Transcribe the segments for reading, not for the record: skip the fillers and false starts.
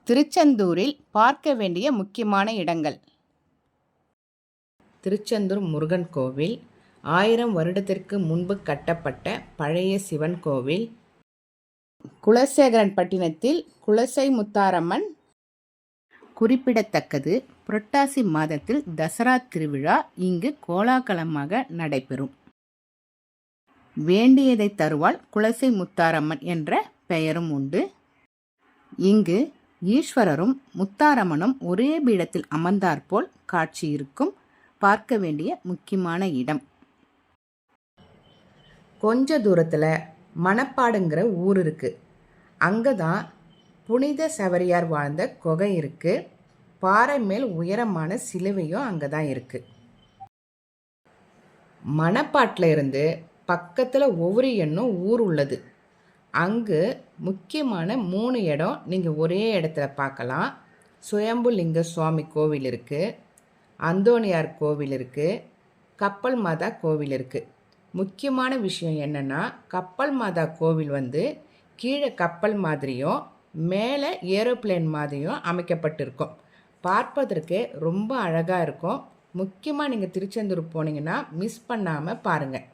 திருச்செந்தூரில் பார்க்க வேண்டிய முக்கியமான இடங்கள். திருச்செந்தூர் முருகன் கோவில் 1000 வருடத்திற்கு முன்பு கட்டப்பட்ட பழைய சிவன் கோவில். குலசேகரன் பட்டினத்தில் குலசை முத்தாரம்மன் குறிப்பிடத்தக்கது. புரட்டாசி மாதத்தில் தசரா திருவிழா இங்கு கோலாகலமாக நடைபெறும். வேண்டியதை தருவாள் குலசை முத்தாரம்மன் என்ற பெயரும் உண்டு. இங்கு ஈஸ்வரரும் முத்தாரம்மனும் ஒரே பீடத்தில் அமர்ந்தாற்போல் காட்சி இருக்கும். பார்க்க வேண்டிய முக்கியமான இடம். கொஞ்ச தூரத்தில் மணப்பாடுங்கிற ஊர் இருக்குது. அங்கே தான் புனித சவரியார் வாழ்ந்த குகை இருக்குது. பாறை மேல் உயரமான சிலுவையும் அங்கே தான் இருக்குது. மணப்பாட்டில் இருந்து பக்கத்தில் ஒவ்வொரு எண்ணும் ஊர் உள்ளது. அங்கு முக்கியமான 3 இடம் நீங்கள் ஒரே இடத்துல பார்க்கலாம். சுயம்புலிங்க சுவாமி கோவில் இருக்குது, அந்தோணியார் கோவில் இருக்குது, கப்பல் மாதா கோவில் இருக்குது. முக்கியமான விஷயம் என்னென்னா, கப்பல் மாதா கோவில் கீழே கப்பல் மாதிரியும் மேலே ஏரோப்ளேன் மாதிரியும் அமைக்கப்பட்டிருக்கும். பார்ப்பதற்கு ரொம்ப அழகாக இருக்கும். முக்கியமாக நீங்கள் திருச்செந்தூர் போனீங்கன்னா மிஸ் பண்ணாமல் பாருங்கள்.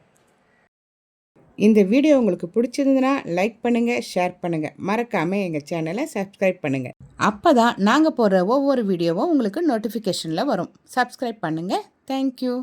இந்த வீடியோ உங்களுக்கு பிடிச்சிருந்துன்னா லைக் பண்ணுங்கள், ஷேர் பண்ணுங்கள். மறக்காமல் எங்கள் சேனலை சப்ஸ்கிரைப் பண்ணுங்கள். அப்போ தான் நாங்கள் போடுற ஒவ்வொரு வீடியோவும் உங்களுக்கு நோட்டிஃபிகேஷனில் வரும். சப்ஸ்கிரைப் பண்ணுங்கள். தேங்க்யூ.